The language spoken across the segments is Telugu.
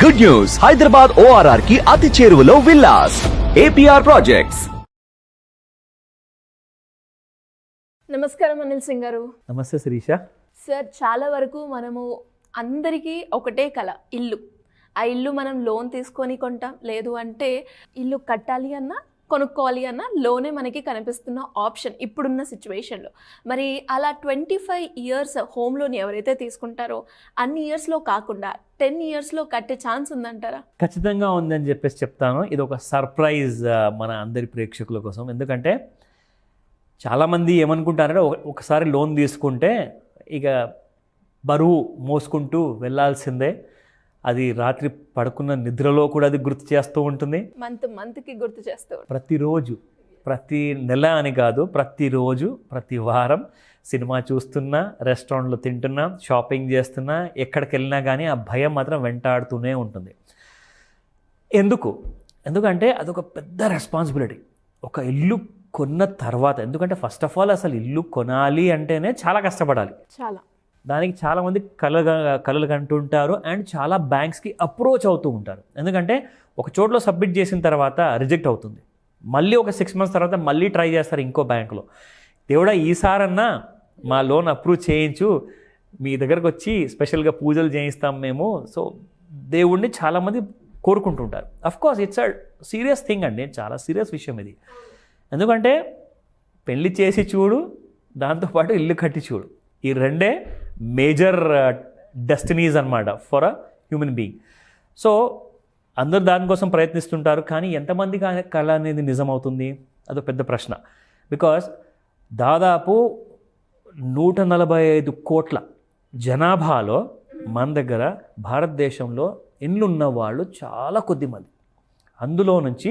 గుడ్ న్యూస్, హైదరాబాద్ ORR కి అతి చేరువలో విల్లాస్ APR ప్రాజెక్ట్స్. నమస్కారం అనిల్ సింగ్ గారు. నమస్తే శిరీష. సార్, చాలా వరకు మనము అందరికీ ఒకటే కల, ఇల్లు. ఆ ఇల్లు మనం లోన్ తీసుకొని కొంటాం, లేదు అంటే ఇల్లు కట్టాలి అన్నా కొనుక్కోవాలి అన్న లోనే మనకి కనిపిస్తున్న ఆప్షన్ ఇప్పుడున్న సిచ్యువేషన్లో. మరి అలా 25 ఇయర్స్ హోమ్ లోన్ ఎవరైతే తీసుకుంటారో అన్ని ఇయర్స్లో కాకుండా 10 ఇయర్స్లో కట్టే ఛాన్స్ ఉందంటారా? ఖచ్చితంగా ఉందని చెప్పేసి చెప్తాను. ఇది ఒక సర్ప్రైజ్ మన అందరి ప్రేక్షకుల కోసం. ఎందుకంటే చాలామంది ఏమనుకుంటారంటే ఒకసారి లోన్ తీసుకుంటే ఇక బరువు మోసుకుంటూ వెళ్ళాల్సిందే, అది రాత్రి పడుకున్న నిద్రలో కూడా అది గుర్తు చేస్తూ ఉంటుంది, మంత్కి గుర్తు చేస్తూ ప్రతిరోజు, ప్రతి నెల అని కాదు, ప్రతిరోజు ప్రతి వారం సినిమా చూస్తున్నా, రెస్టారెంట్లో తింటున్నా, షాపింగ్ చేస్తున్నా, ఎక్కడికి వెళ్ళినా కానీ ఆ భయం మాత్రం వెంటాడుతూనే ఉంటుంది. ఎందుకంటే అదొక పెద్ద రెస్పాన్సిబిలిటీ. ఒక ఇల్లు కొన్న తర్వాత, ఎందుకంటే ఫస్ట్ ఆఫ్ ఆల్ అసలు ఇల్లు కొనాలి అంటేనే చాలా కష్టపడాలి. దానికి చాలామంది కలలు కంటుంటారు అండ్ చాలా బ్యాంక్స్కి అప్రోచ్ అవుతూ ఉంటారు. ఎందుకంటే ఒక చోట్లో సబ్మిట్ చేసిన తర్వాత రిజెక్ట్ అవుతుంది, మళ్ళీ ఒక 6 months తర్వాత మళ్ళీ ట్రై చేస్తారు ఇంకో బ్యాంకులో. దేవుడా ఈసారన్నా మా లోన్ అప్రూవ్ చేయించు, మీ దగ్గరకు వచ్చి స్పెషల్గా పూజలు చేయిస్తాం మేము. సో దేవుడిని చాలామంది కోరుకుంటుంటారు. Of course it's a serious thing అండి, చాలా సీరియస్ విషయం ఇది. ఎందుకంటే పెళ్ళి చేసి చూడు, దాంతోపాటు ఇల్లు కట్టి చూడు, ఈ రెండే మేజర్ డెస్టినీస్ అన్నమాట for a human being. So అందరూ దానికోసం ప్రయత్నిస్తుంటారు, కానీ ఎంతమంది కళ అనేది నిజమవుతుంది అదో పెద్ద ప్రశ్న. బికాస్ దాదాపు 145 కోట్ల జనాభాలో మన దగ్గర భారతదేశంలో ఇండ్లు ఉన్న వాళ్ళు చాలా కొద్ది మంది, అందులో నుంచి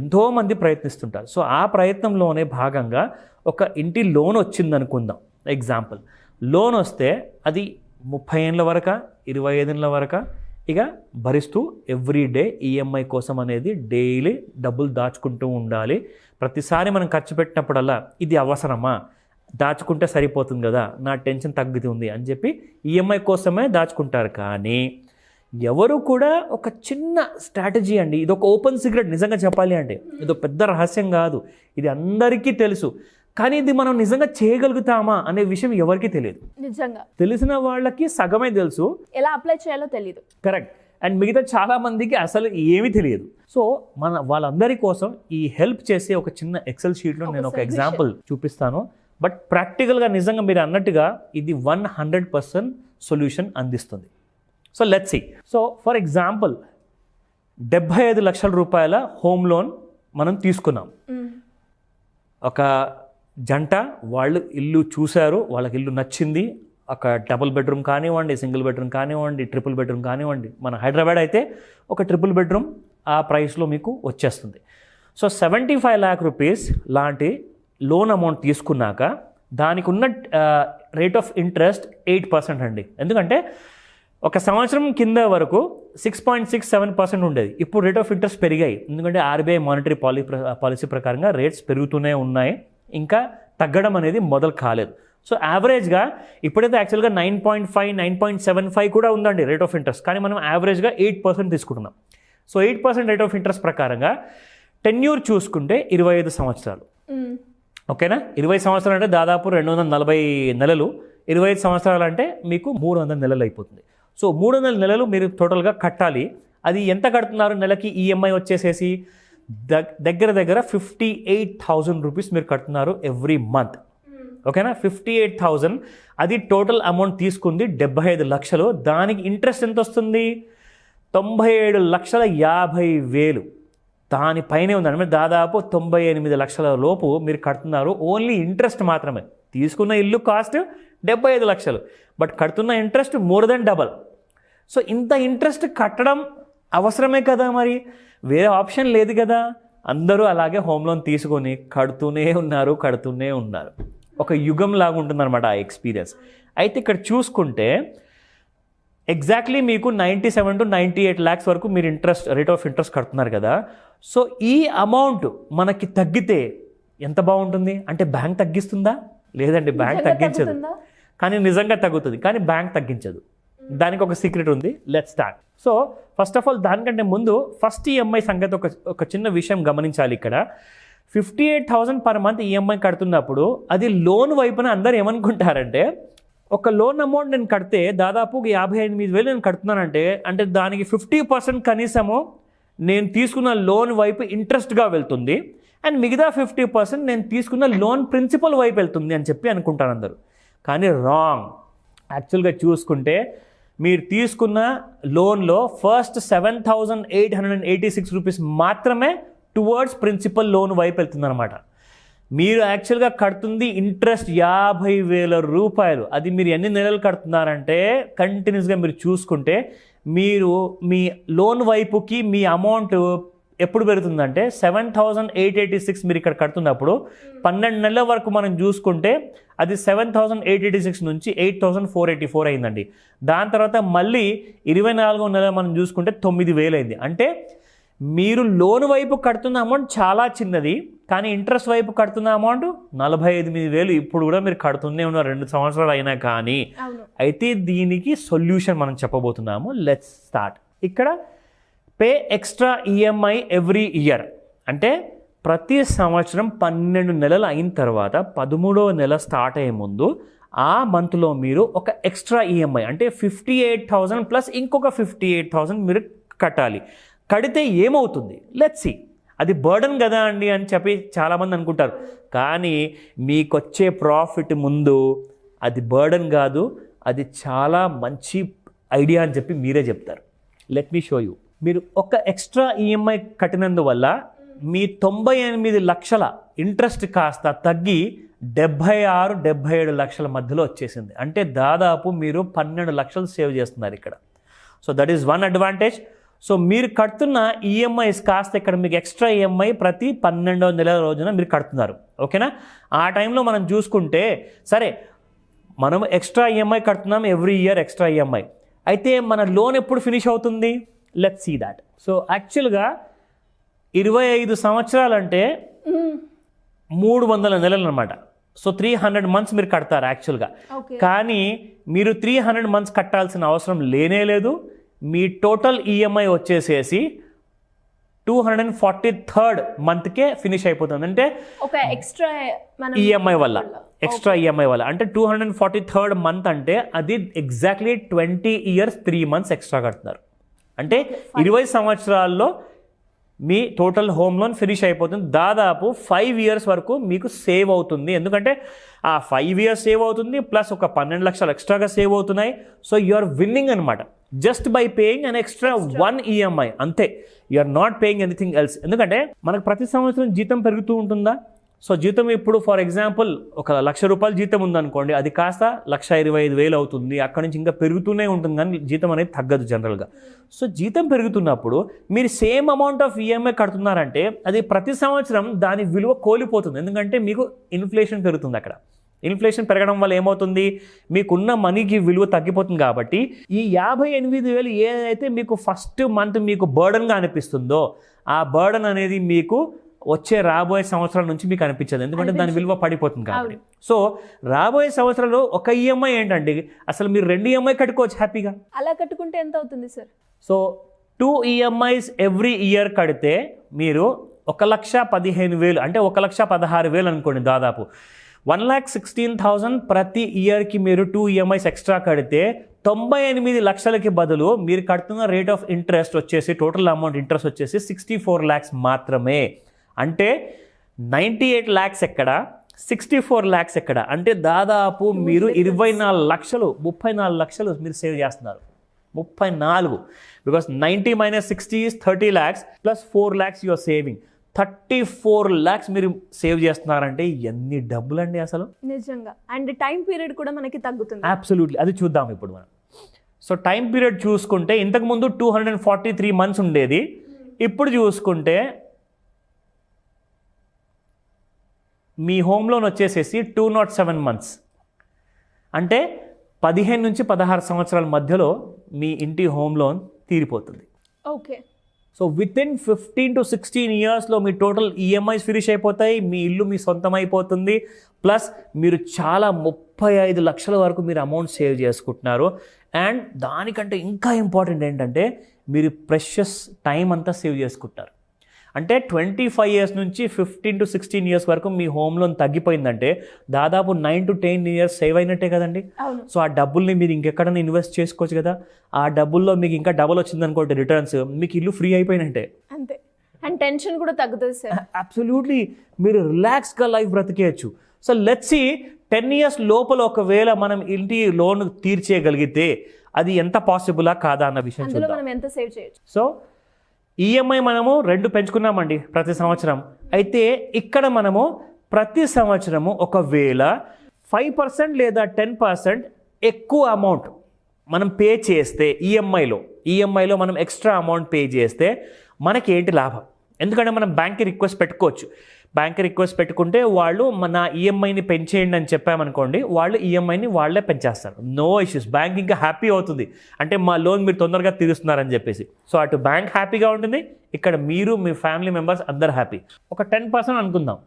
ఎంతోమంది ప్రయత్నిస్తుంటారు. సో ఆ ప్రయత్నంలోనే భాగంగా ఒక ఇంటి లోన్ వచ్చిందనుకుందాం. ఎగ్జాంపుల్, లోన్ వస్తే అది 30 ఏళ్ళ వరకు, 25 ఏళ్ళ వరకు ఇక భరిస్తూ ఎవ్రీడే ఈఎంఐ కోసం అనేది డైలీ డబ్బులు దాచుకుంటూ ఉండాలి. ప్రతిసారి మనం ఖర్చు పెట్టినప్పుడల్లా ఇది అవసరమా, దాచుకుంటే సరిపోతుంది కదా, నా టెన్షన్ తగ్గుతుంది అని చెప్పి ఈఎంఐ కోసమే దాచుకుంటారు. కానీ ఎవరు కూడా ఒక చిన్న స్ట్రాటజీ అండి, ఇది ఒక ఓపెన్ సీక్రెట్. నిజంగా చెప్పాలి అంటే ఇది పెద్ద రహస్యం కాదు, ఇది అందరికీ తెలుసు. కానీ ఇది మనం నిజంగా చేయగలుగుతామా అనే విషయం ఎవరికీ తెలియదు. నిజంగా తెలిసిన వాళ్ళకి సగమే తెలుసు, ఎలా అప్లై చేయాలో తెలియదు. కరెక్ట్. అండ్ మిగతా చాలా మందికి అసలు ఏమీ తెలియదు. సో వాళ్ళందరి కోసం ఈ హెల్ప్ చేసే ఒక చిన్న ఎక్సెల్ షీట్లో నేను ఒక ఎగ్జాంపుల్ చూపిస్తాను. బట్ ప్రాక్టికల్గా నిజంగా మీరు అన్నట్టుగా ఇది 100% సొల్యూషన్ అందిస్తుంది. So let's see. So for example 75 లక్షల రూపాయల హోమ్ లోన్ మనం తీసుకున్నాం. ఒక జంట వాళ్ళు ఇల్లు చూశారు, వాళ్ళకి ఇల్లు నచ్చింది. ఒక డబుల్ బెడ్రూమ్ కానివ్వండి, సింగిల్ బెడ్రూమ్ కానివ్వండి, ట్రిపుల్ బెడ్రూమ్ కానివ్వండి. మన హైదరాబాద్ అయితే ఒక ట్రిపుల్ బెడ్రూమ్ ఆ ప్రైస్లో మీకు వచ్చేస్తుంది. సో 75 lakh రూపీస్ లాంటి లోన్ అమౌంట్ తీసుకున్నాక దానికి ఉన్న రేట్ ఆఫ్ ఇంట్రెస్ట్ 8% అండి. ఎందుకంటే ఒక సంవత్సరం కింద వరకు 6.67% ఉండేది. ఇప్పుడు రేట్ ఆఫ్ ఇంట్రెస్ట్ పెరిగాయి, ఎందుకంటే RBI మానిటరీ పాలసీ ప్రకారంగా రేట్స్ పెరుగుతూనే ఉన్నాయి, ఇంకా తగ్గడం అనేది మొదలు కాలేదు. సో యావరేజ్గా ఇప్పుడైతే యాక్చువల్గా 9.5, 9.75 కూడా ఉందండి రేట్ ఆఫ్ ఇంట్రెస్ట్, కానీ మనం యావరేజ్గా 8% తీసుకుంటున్నాం. సో 8% రేట్ ఆఫ్ ఇంట్రెస్ట్ ప్రకారంగా టెన్యూర్ చూసుకుంటే 25 సంవత్సరాలు. ఓకేనా? 20 సంవత్సరాలు అంటే దాదాపు 240 నెలలు, 25 సంవత్సరాలు అంటే మీకు 300 నెలలు అయిపోతుంది. సో 300 నెలలు మీరు టోటల్గా కట్టాలి. అది ఎంత కడుతున్నారు నెలకి? ఈఎంఐ వచ్చేసేసి దగ్గర 58,000 రూపీస్ మీరు కడుతున్నారు ఎవ్రీ మంత్. ఓకేనా? 58,000 అది టోటల్ అమౌంట్ తీసుకుంది 75 లక్షలు. దానికి ఇంట్రెస్ట్ ఎంత వస్తుంది? 97,50,000. దానిపైనే ఉంది అంటే దాదాపు 98 లక్షల లోపు మీరు కడుతున్నారు. ఓన్లీ ఇంట్రెస్ట్ మాత్రమే. తీసుకున్న ఇల్లు కాస్ట్ 75 లక్షలు, బట్ కడుతున్న interest more than double. So ఇంత ఇంట్రెస్ట్ కట్టడం అవసరమే కదా, మరి వేరే ఆప్షన్ లేదు కదా. అందరూ అలాగే హోమ్ లోన్ తీసుకొని కడుతూనే ఉన్నారు. ఒక యుగం లాగా ఉంటుందన్నమాట ఆ ఎక్స్పీరియన్స్. అయితే ఇక్కడ చూసుకుంటే ఎగ్జాక్ట్లీ మీకు 97 to 98 lakhs వరకు మీరు రేట్ ఆఫ్ ఇంట్రెస్ట్ కడుతున్నారు కదా. సో ఈ అమౌంట్ మనకి తగ్గితే ఎంత బాగుంటుంది అంటే, బ్యాంక్ తగ్గిస్తుందా? లేదండి, బ్యాంక్ తగ్గించదు. కానీ నిజంగా తగ్గుతుంది, కానీ బ్యాంక్ తగ్గించదు. దానికి ఒక సీక్రెట్ ఉంది. Let start. So first of all దానికంటే ముందు ఫస్ట్ ఈఎంఐ సంగతి ఒక చిన్న విషయం గమనించాలి. ఇక్కడ 58,000 పర్ మంత్ ఈఎంఐ కడుతున్నప్పుడు అది లోన్ వైపున అందరు ఏమనుకుంటారంటే, ఒక లోన్ అమౌంట్ నేను కడితే దాదాపు 58,000 నేను కడుతున్నానంటే అంటే దానికి 50% కనీసము నేను తీసుకున్న లోన్ వైపు ఇంట్రెస్ట్గా వెళ్తుంది, అండ్ మిగతా 50% నేను తీసుకున్న లోన్ ప్రిన్సిపల్ వైపు వెళ్తుంది అని చెప్పి అనుకుంటారు అందరూ. కానీ రాంగ్. యాక్చువల్గా చూసుకుంటే మీరు తీసుకున్న లోన్లో ఫస్ట్ 7,886 రూపీస్ మాత్రమే టువర్డ్స్ ప్రిన్సిపల్ లోన్ వైపు వెళ్తుందన్నమాట. మీరు యాక్చువల్గా కడుతుంది ఇంట్రెస్ట్ 50,000 రూపాయలు. అది మీరు ఎన్ని నెలలు కడుతున్నారంటే కంటిన్యూస్గా మీరు చూసుకుంటే మీరు మీ లోన్ వైపుకి మీ అమౌంట్ ఎప్పుడు పెరుగుతుందంటే 7,886 మీరు ఇక్కడ కడుతున్నప్పుడు 12 నెలల వరకు మనం చూసుకుంటే అది 7,886 నుంచి 8,484 అయిందండి. దాని తర్వాత మళ్ళీ 24వ నెల మనం చూసుకుంటే 9,000 అయింది. అంటే మీరు లోన్ వైపు కడుతున్న అమౌంట్ చాలా చిన్నది, కానీ ఇంట్రెస్ట్ వైపు కడుతున్న అమౌంట్ 48,000 ఇప్పుడు కూడా మీరు కడుతూనే ఉన్నారు 2 సంవత్సరాలు అయినా కానీ. అయితే దీనికి సొల్యూషన్ మనం చెప్పబోతున్నాము. Let's start. ఇక్కడ pay extra EMI every year అంటే ప్రతి సంవత్సరం 12 నెలలు అయిన తర్వాత 13వ నెల స్టార్ట్ అయ్యే ముందు ఆ మంత్లో మీరు ఒక ఎక్స్ట్రా ఈఎంఐ అంటే 58,000 ప్లస్ ఇంకొక 58,000 మీరు కట్టాలి. కడితే ఏమవుతుంది? Let's see. అది బర్డన్ కదా అండి అని చెప్పి చాలామంది అనుకుంటారు, కానీ మీకు వచ్చే ప్రాఫిట్ ముందు అది బర్డన్ కాదు, అది చాలా మంచి ఐడియా అని చెప్పి మీరే చెప్తారు. Let me show you. మీరు ఒక ఎక్స్ట్రా ఈఎంఐ కట్టినందువల్ల మీ 98 లక్షల ఇంట్రెస్ట్ కాస్త తగ్గి 76-77 లక్షల మధ్యలో వచ్చేసింది. అంటే దాదాపు మీరు 12 లక్షలు సేవ్ చేస్తున్నారు ఇక్కడ. So that is one advantage. So మీరు కడుతున్న ఈఎంఐస్ కాస్త ఇక్కడ మీకు ఎక్స్ట్రా ఈఎంఐ ప్రతి 12వ నెల రోజున మీరు కడుతున్నారు. ఓకేనా? ఆ టైంలో మనం చూసుకుంటే సరే మనం ఎక్స్ట్రా ఈఎంఐ కడుతున్నాం ఎవ్రీ ఇయర్ ఎక్స్ట్రా ఈఎంఐ. అయితే మన లోన్ ఎప్పుడు ఫినిష్ అవుతుంది? Let's see that. సో యాక్చువల్గా 25 సంవత్సరాలంటే 300 నెలలు అనమాట. సో 300 మంత్స్ మీరు కడతారు యాక్చువల్గా. కానీ మీరు 300 మంత్స్ కట్టాల్సిన అవసరం లేనే లేదు. మీ టోటల్ ఈఎంఐ వచ్చేసేసి 243rd మంత్కే ఫినిష్ అయిపోతుంది. అంటే ఒక ఎక్స్ట్రా ఈఎంఐ వల్ల ఎక్స్ట్రా ఈఎంఐ వల్ల అంటే 243rd మంత్ అంటే అది ఎగ్జాక్ట్లీ 20 years 3 months ఎక్స్ట్రా కడుతున్నారు. అంటే 20 సంవత్సరాల్లో మీ టోటల్ హోమ్ లోన్ ఫినిష్ అయిపోతుంది. దాదాపు 5 years వరకు మీకు సేవ్ అవుతుంది. ఎందుకంటే ఆ 5 years సేవ్ అవుతుంది ప్లస్ ఒక 12 లక్షలు ఎక్స్ట్రాగా సేవ్ అవుతున్నాయి. సో యు ఆర్ విన్నింగ్ అనమాట just by paying an extra 1 EMI. అంతే, you are not paying anything else. ఎందుకంటే మనకు ప్రతి సంవత్సరం జీతం పెరుగుతూ ఉంటుందా? సో జీతం ఇప్పుడు ఫర్ ఎగ్జాంపుల్ ఒక 1,00,000 రూపాయలు జీతం ఉందనుకోండి, అది కాస్త 1,25,000 అవుతుంది. అక్కడి నుంచి ఇంకా పెరుగుతూనే ఉంటుంది, కానీ జీతం అనేది తగ్గదు జనరల్గా. సో జీతం పెరుగుతున్నప్పుడు మీరు సేమ్ అమౌంట్ ఆఫ్ ఈఎంఐ కడుతున్నారంటే అది ప్రతి సంవత్సరం దాని విలువ కోల్పోతుంది. ఎందుకంటే మీకు ఇన్ఫ్లేషన్ పెరుగుతుంది. అక్కడ ఇన్ఫ్లేషన్ పెరగడం వల్ల ఏమవుతుంది? మీకున్న మనీకి విలువ తగ్గిపోతుంది. కాబట్టి ఈ 58,000 ఏదైతే మీకు ఫస్ట్ మంత్ మీకు బర్డన్గా అనిపిస్తుందో ఆ బర్డన్ అనేది మీకు వచ్చే రాబోయే సంవత్సరాల నుంచి మీకు అనిపించదు. ఎందుకంటే దాని విలువ పడిపోతుంది కాబట్టి. సో రాబోయే సంవత్సరాలు ఒక ఈఎంఐ ఏంటండి, అసలు మీరు 2 ఈఎంఐ కట్టుకోవచ్చు హ్యాపీగా. అలా కట్టుకుంటే ఎంత అవుతుంది sir? So 2 EMIs every year కడితే మీరు 1,15,000 అంటే 1,16,000 అనుకోండి. దాదాపు 1,16,000 ప్రతి ఇయర్కి మీరు 2 EMIs ఎక్స్ట్రా కడితే 98 లక్షలకి బదులు మీరు కడుతున్న రేట్ ఆఫ్ ఇంట్రెస్ట్ వచ్చేసి టోటల్ అమౌంట్ ఇంట్రెస్ట్ వచ్చేసి 64 lakhs మాత్రమే. అంటే 98 lakhs ఎక్కడ, 64 lakhs ఎక్కడ? అంటే దాదాపు మీరు 24 లక్షలు 34 లక్షలు మీరు సేవ్ చేస్తున్నారు. 34, because 90 - 60 is 30 lakhs plus 4 lakhs you are saving. 34 lakhs మీరు సేవ్ చేస్తున్నారంటే ఎన్ని డబ్బులు అండి అసలు, నిజంగా. అండ్ టైం పీరియడ్ కూడా మనకి తగ్గుతుంది. అబ్సల్యూట్లీ. అది చూద్దాం ఇప్పుడు మనం. సో టైం పీరియడ్ చూసుకుంటే ఇంతకుముందు 243 months ఉండేది. ఇప్పుడు చూసుకుంటే మీ హోమ్ లోన్ వచ్చేసేసి 207 months. అంటే 15 నుంచి 16 సంవత్సరాల మధ్యలో మీ ఇంటి హోమ్ లోన్ తీరిపోతుంది. ఓకే. సో వితిన్ 15 to 16 yearsలో మీ టోటల్ ఈఎంఐస్ ఫినిష్ అయిపోతాయి. మీ ఇల్లు మీ సొంతం అయిపోతుంది. ప్లస్ మీరు చాలా 35 లక్షల వరకు మీరు అమౌంట్ సేవ్ చేసుకుంటున్నారు. అండ్ దానికంటే ఇంకా ఇంపార్టెంట్ ఏంటంటే మీరు ప్రెషస్ టైం అంతా సేవ్ చేసుకుంటారు. అంటే 25 ఇయర్స్ నుంచి 15 to 16 ఇయర్స్ వరకు మీ హోమ్ లోన్ తగ్గిపోయిందంటే దాదాపు 9 to 10 ఇయర్స్ సేవ్ అయినట్టే కదండి. సో ఆ డబ్బుల్ని మీరు ఇంకెక్కడైనా ఇన్వెస్ట్ చేసుకోవచ్చు కదా. ఆ డబ్బుల్లో మీకు ఇంకా డబుల్ వచ్చింది అనుకోండి రిటర్న్స్, మీకు ఇల్లు ఫ్రీ అయిపోయినట్టే. అంతే. అండ్ టెన్షన్ కూడా తగ్గుతుంది సార్. అబ్సల్యూట్లీ మీరు రిలాక్స్గా లైఫ్ బ్రతికేయచ్చు. సో లెట్స్ సీ 10 ఇయర్స్ లోపల ఒకవేళ మనం ఇంటి లోన్ తీర్చేయగలిగితే అది ఎంత పాసిబులా కాదా అన్న విషయం అందులో చూద్దాం. మనం ఎంత సేవ్ చేయొచ్చు. సో ఈఎంఐ మనము 2 పెంచుకున్నామండి ప్రతి సంవత్సరం. అయితే ఇక్కడ మనము ప్రతి సంవత్సరము ఒకవేళ 5% లేదా 10% ఎక్కువ అమౌంట్ మనం పే చేస్తే ఈఎంఐలో మనం ఎక్స్ట్రా అమౌంట్ పే చేస్తే మనకి ఏంటి లాభం? ఎందుకంటే మనం బ్యాంక్కి రిక్వెస్ట్ పెట్టుకోవచ్చు. బ్యాంక్కి రిక్వెస్ట్ పెట్టుకుంటే వాళ్ళు మన ఈఎంఐని పెంచేయండి అని చెప్పామనుకోండి, వాళ్ళు ఈఎంఐని వాళ్ళే పెంచేస్తారు. No issues. బ్యాంక్ ఇంకా హ్యాపీ అవుతుంది, అంటే మా లోన్ మీరు తొందరగా తీరుస్తున్నారని చెప్పేసి. సో అటు బ్యాంక్ హ్యాపీగా ఉంటుంది, ఇక్కడ మీరు మీ ఫ్యామిలీ మెంబర్స్ అందరు హ్యాపీ. ఒక 10% అనుకుందాం,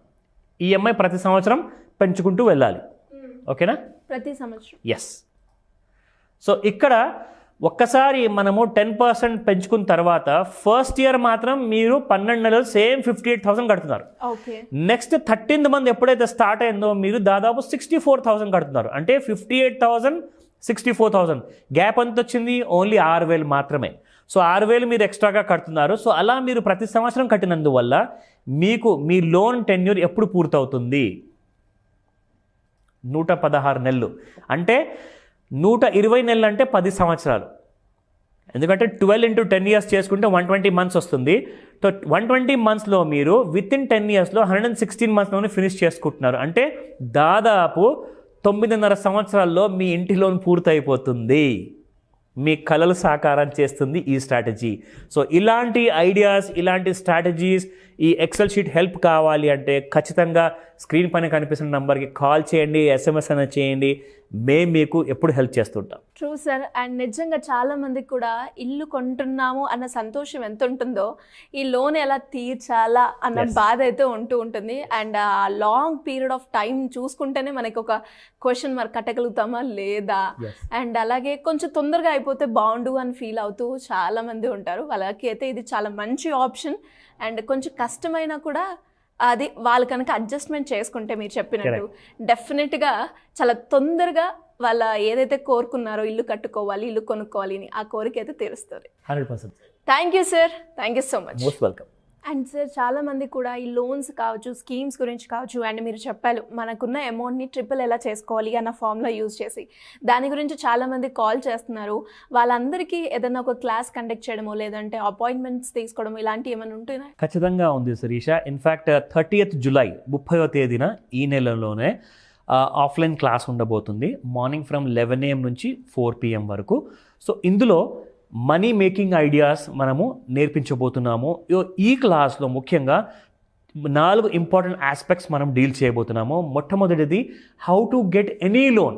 ఈఎంఐ ప్రతి సంవత్సరం పెంచుకుంటూ వెళ్ళాలి. ఓకేనా? ప్రతి సంవత్సరం. ఎస్. సో ఇక్కడ ఒక్కసారి మనము 10% పెంచుకున్న తర్వాత ఫస్ట్ ఇయర్ మాత్రం మీరు 12 నెలలు సేమ్ 58,000 కడుతున్నారు. ఓకే. నెక్స్ట్ 13th మంత్ ఎప్పుడైతే స్టార్ట్ అయిందో మీరు దాదాపు 64,000 కడుతున్నారు. అంటే 58,000 64,000 గ్యాప్ ఎంత వచ్చింది? ఓన్లీ 6,000 మాత్రమే. సో 6,000 మీరు ఎక్స్ట్రాగా కడుతున్నారు. సో అలా మీరు ప్రతి సంవత్సరం కట్టినందువల్ల మీకు మీ లోన్ టెన్యూర్ ఎప్పుడు పూర్తవుతుంది? 116 నెలలు. అంటే 120 నెలలు అంటే 10 సంవత్సరాలు. ఎందుకంటే 12 into 10 years చేసుకుంటే 120 months వస్తుంది. సో 120 monthsలో మీరు వితిన్ 10 yearsలో 116 monthsలోనే ఫినిష్ చేసుకుంటున్నారు. అంటే దాదాపు 9.5 సంవత్సరాల్లో మీ ఇంటి లోన్ పూర్తయిపోతుంది. మీ కలలు సాకారం చేస్తుంది ఈ స్ట్రాటజీ. సో ఇలాంటి ఐడియాస్, ఇలాంటి స్ట్రాటజీస్, ఈ ఎక్సెల్ షీట్ హెల్ప్ కావాలి అంటే ఖచ్చితంగా స్క్రీన్ పైన కనిపిస్తున్న నెంబర్కి కాల్ చేయండి, SMS అయినా చేయండి. మేము మీకు ఎప్పుడు హెల్ప్ చేస్తుంటాం. True sir. అండ్ నిజంగా చాలా మందికి కూడా ఇల్లు కొంటున్నాము అన్న సంతోషం ఎంత ఉంటుందో ఈ లోన్ ఎలా తీర్చాలా అన్న బాధ అయితే ఉంటూ ఉంటుంది. అండ్ ఆ లాంగ్ పీరియడ్ ఆఫ్ టైం చూసుకుంటేనే మనకి ఒక క్వశ్చన్ మార్క్, కట్టగలుగుతామా లేదా. అండ్ అలాగే కొంచెం తొందరగా అయిపోతే బాగుండు అని ఫీల్ అవుతూ చాలా మంది ఉంటారు. వాళ్ళకి అయితే ఇది చాలా మంచి ఆప్షన్. అండ్ కొంచెం కష్టమైనా కూడా అది వాళ్ళు కనుక అడ్జస్ట్మెంట్ చేసుకుంటే మీరు చెప్పినట్టు డెఫినెట్గా చాలా తొందరగా వాళ్ళ ఏదైతే కోరుకున్నారో ఇల్లు కట్టుకోవాలి, ఇల్లు కొనుక్కోవాలి అని, ఆ కోరిక అయితే తీరుస్తుంది. 100%. Thank you sir. Thank you so much. Most welcome. And sir చాలా మంది కూడా ఈ లోన్స్ కావచ్చు, స్కీమ్స్ గురించి కావచ్చు, అండ్ మీరు చెప్పారు మనకున్న అమౌంట్ని ట్రిపుల్ ఎలా చేసుకోవాలి అన్న ఫార్ములా యూజ్ చేసి, దాని గురించి చాలామంది కాల్ చేస్తున్నారు. వాళ్ళందరికీ ఏదైనా ఒక క్లాస్ కండక్ట్ చేయడమో లేదంటే అపాయింట్మెంట్స్ తీసుకోవడము ఇలాంటివి ఏమైనా ఉంటున్నాయి? ఖచ్చితంగా ఉంది శిరీష. ఇన్ఫ్యాక్ట్ 30th జూలై 30వ తేదీన ఈ నెలలోనే ఆఫ్లైన్ క్లాస్ ఉండబోతుంది. మార్నింగ్ ఫ్రమ్ 11 AM నుంచి 4 PM వరకు. సో ఇందులో మనీ మేకింగ్ ఐడియాస్ మనము నేర్పించబోతున్నాము. ఈ క్లాస్లో ముఖ్యంగా 4 ఇంపార్టెంట్ ఆస్పెక్ట్స్ మనం డీల్ చేయబోతున్నాము. మొట్టమొదటిది how to get any loan.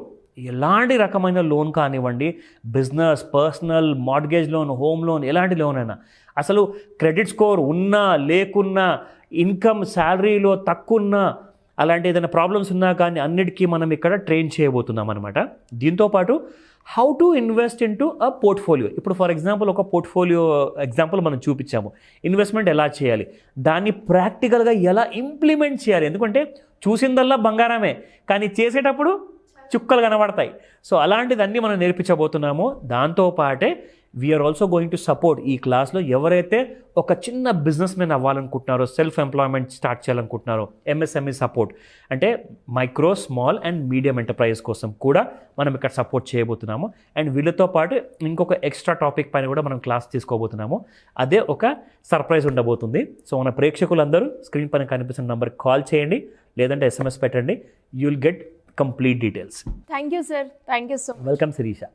ఎలాంటి రకమైన లోన్ కానివ్వండి, business, personal, mortgage loan, home loan, ఎలాంటి లోన్ అయినా, అసలు క్రెడిట్ స్కోర్ ఉన్నా లేకున్నా, ఇన్కమ్ శాలరీలో తక్కువ ఉన్నా, అలాంటి ఏదైనా ప్రాబ్లమ్స్ ఉన్నా కానీ అన్నిటికీ మనం ఇక్కడ ట్రైన్ చేయబోతున్నాం అనమాట. దీంతోపాటు how to invest in to a portfolio. ఇప్పుడు ఫర్ ఎగ్జాంపుల్ ఒక పోర్ట్ఫోలియో ఎగ్జాంపుల్ మనం చూపించాము. ఇన్వెస్ట్మెంట్ ఎలా చేయాలి, దాన్ని ప్రాక్టికల్గా ఎలా ఇంప్లిమెంట్ చేయాలి. ఎందుకంటే చూసిందల్లా బంగారమే, కానీ చేసేటప్పుడు చుక్కలు కనబడతాయి. సో అలాంటిదన్నీ మనం నేర్పించబోతున్నాము. దాంతోపాటే we are also going to support ఈ క్లాస్లో ఎవరైతే ఒక చిన్న బిజినెస్ మ్యాన్ అవ్వాలనుకుంటున్నారో, సెల్ఫ్ ఎంప్లాయ్మెంట్ స్టార్ట్ చేయాలనుకుంటున్నారో, MSME సపోర్ట్ అంటే micro, small and medium enterprises కోసం కూడా మనం ఇక్కడ సపోర్ట్ చేయబోతున్నాము. అండ్ వీళ్ళతో పాటు ఇంకొక ఎక్స్ట్రా టాపిక్ పైన కూడా మనం క్లాస్ తీసుకోబోతున్నాము. అదే ఒక సర్ప్రైజ్ ఉండబోతుంది. సో మన ప్రేక్షకులందరూ స్క్రీన్ పైన కనిపిస్తున్న నెంబర్కి కాల్ చేయండి, లేదంటే SMS పెట్టండి. You will get complete details. Thank you sir. Thank you so much. Welcome Sirisha.